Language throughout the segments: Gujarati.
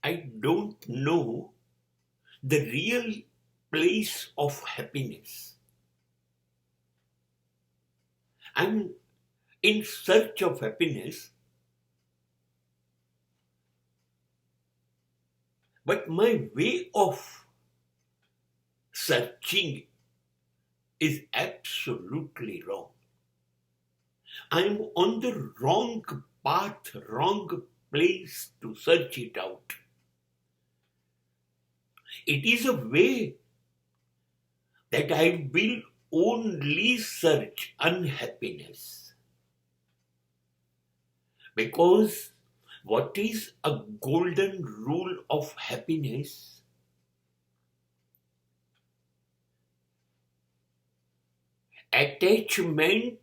I don't know the real place of happiness. I'm in search of happiness, but my way of searching is absolutely wrong. I'm on the wrong path, wrong place to search it out. It is a way that I will only search unhappiness. Because what is a golden rule of happiness? Attachment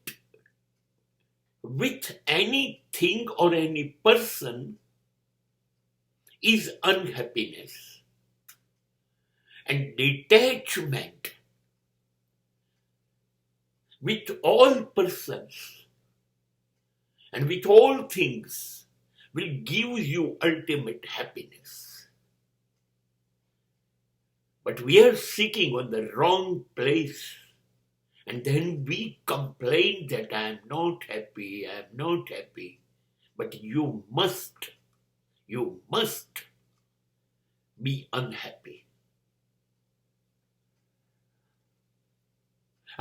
with anything or any person is unhappiness. And detachment with all persons and with all things will give you ultimate happiness. But we are seeking on the wrong place, and then we complain that I am not happy, I am not happy. But you must be unhappy.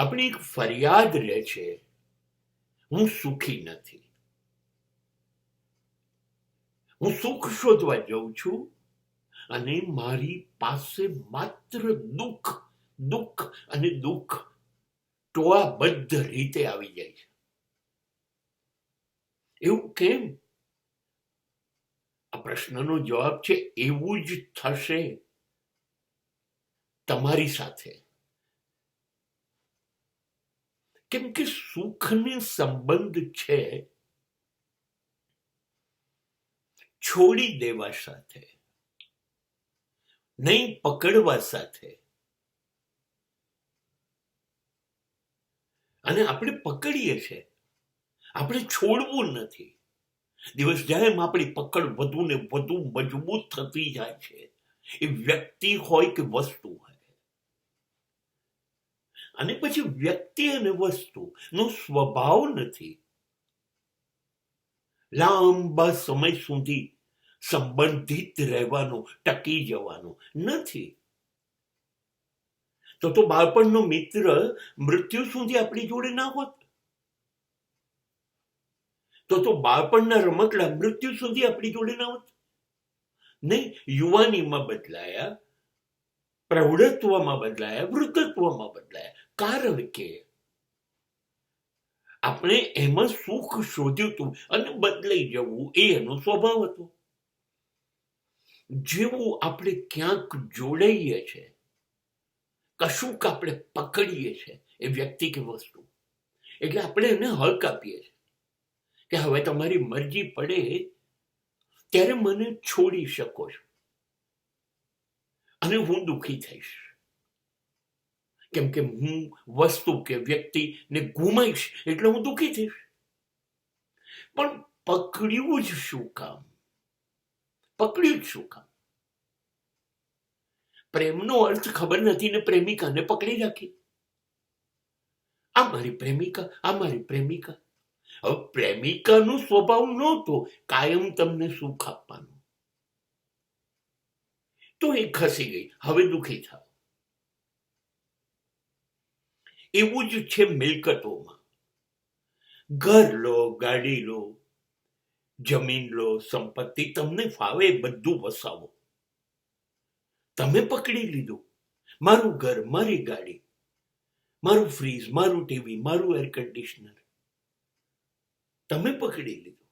આપણી એક ફરિયાદ રહે છે, હું સુખી નથી. હું સુખ શોધવા જાઉં છું અને મારી પાસે માત્ર દુઃખ દુઃખ અને દુઃખ ટોળાબદ્ધ રીતે આવી જાય છે. એવું કેમ? આ પ્રશ્નનો જવાબ છે એવું જ થશે તમારી સાથે. કેમ કે સુખને સંબંધ છે છોડી દેવા સાથે, નહીં પકડવા સાથે. અને આપણે પકડીએ છીએ, આપણે છોડવું નથી. દિવસ જાય એમ આપણી પકડ વધુ ને વધુ મજબૂત થતી જાય છે. એ વ્યક્તિ હોય કે વસ્તુ હોય. અને પછી વ્યક્તિ અને વસ્તુનો સ્વભાવ નથી લાંબા સમય સુધી સંબંધિત રહેવાનો, ટકી જવાનો નથી. તો બાળપણનો મિત્ર મૃત્યુ સુધી આપણી જોડે ના હોત. તો બાળપણના રમકડા મૃત્યુ સુધી આપણી જોડે ના હોત. નહીં, યુવાનીમાં બદલાયા, પ્રૌઢત્વમાં બદલાયા, વૃદ્ધત્વમાં બદલાયા. કારણ કે આપણે એમાં સુખ શોધ્યું હતું અને બદલાઈ જવું એ એનો સ્વભાવ હતો. જેવું આપણે ક્યાંક જોડાઈએ છીએ, કશુંક આપણે પકડીએ છીએ, એ વ્યક્તિ કે વસ્તુ, એટલે આપણે એને હક આપીએ છીએ કે હવે તમારી મરજી પડે ત્યારે મને છોડી શકો છો અને હું દુઃખી થઈશ. કેમ કે હું વસ્તુ કે વ્યક્તિને ગુમાઈશ એટલે હું દુઃખી થઈશ. પણ પકડ્યું જ શું કામ? પકડ્યું જ શું કામ? પ્રેમનો અર્થ ખબર નથી ને પ્રેમિકાને પકડી રાખી. આ મારી પ્રેમિકા, આ મારી પ્રેમિકા. હવે પ્રેમિકાનો સ્વભાવ નહોતો કાયમ તમને સુખ આપવાનો, તો એ ખસી ગઈ, હવે દુઃખી થાવ. એવું જ છે મિલકતોમાં. ઘર લો, ગાડી લો, જમીન લો, સંપત્તિ, તમને ફાવે બધું વસાવો. તમે પકડી લીધું, મારું ઘર, મારી ગાડી, મારું ફ્રીજ, મારું ટીવી, મારું એર કન્ડિશનર, તમે પકડી લીધું.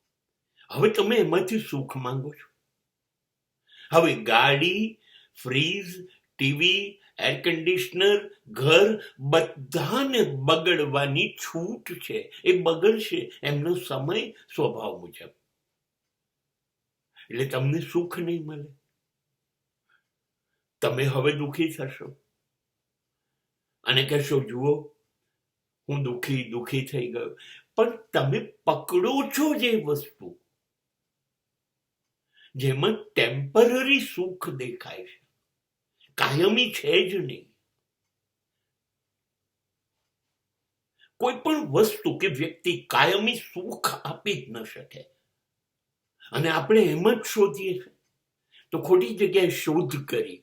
હવે તમે એમાંથી સુખ માંગો છો. હવે ગાડી, ફ્રીજ, ટીવી, એર કન્ડિશનર, ઘર બધાને બગડવાની છૂટ છે. એ બગડશે એમનો સમય, સ્વભાવ મુજબ. એટલે તમને સુખ નહીં મળે. તમે હવે દુઃખી થશો અને કહેશો જુઓ હું દુઃખી થઈ ગયો. પણ તમે પકડો છો જે વસ્તુ, જેમાં ટેમ્પરરી સુખ દેખાય છે, કાયમી છે જ નહીં. કોઈ પણ વસ્તુ કે વ્યક્તિ કાયમી સુખ આપી જ ન શકે. અને આપણે એમ જ શોધીએ છીએ, તો ખોટી જગ્યાએ શોધ કરી,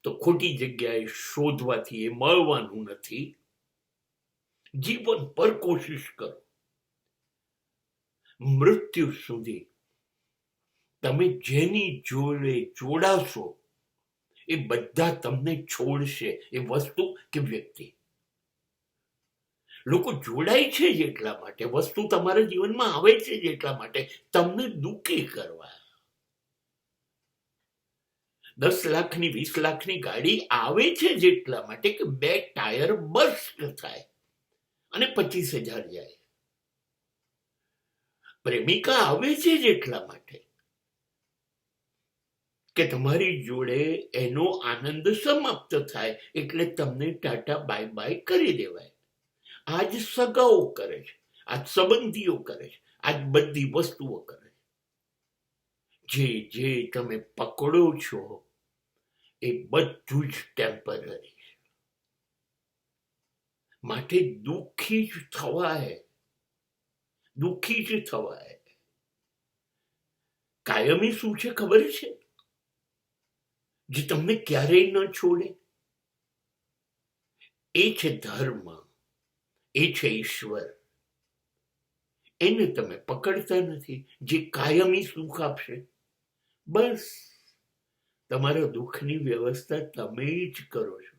તો ખોટી જગ્યાએ શોધવાથી એ મળવાનું નથી. જીવન પર કોશિશ કરો. મૃત્યુ સુધી તમે જેની જોડે જોડાશો એ બધા તમને છોડશે, એ વસ્તુ કે વ્યક્તિ. લોકો જોડાય છે જેટલા માટે, વસ્તુ તમારા જીવનમાં આવે છે જેટલા માટે, તમને દુઃખી કરવા. 10 લાખની 20 લાખની ગાડી આવે છે જેટલા માટે કે 2 ટાયર બર્સ્ટ થાય અને 25,000 જાય. પ્રેમિકા આવે છે જેટલા માટે કે તમારી જોડે એનો આનંદ સમાપ્ત થાય, એટલે તમને ટાટા બાય બાય કરી દેવાય. આજ સગાઓ કરે છે, આજ સંબંધીઓ કરે છે, આજ બધી વસ્તુઓ કરે છે. જે તમે પકડો છો એ બધું જ ટેમ્પરરી છે. માટે દુઃખી જ થવાય, દુઃખી જ થવાય. કાયમી શું છે ખબર છે? જે તમને ક્યારેય ન છોડે, એ છે ધર્મ, એ છે ઈશ્વર. એને તમે પકડતા નથી, જે કાયમી સુખ આપશે. બસ તમારા દુઃખની વ્યવસ્થા તમે જ કરો છો.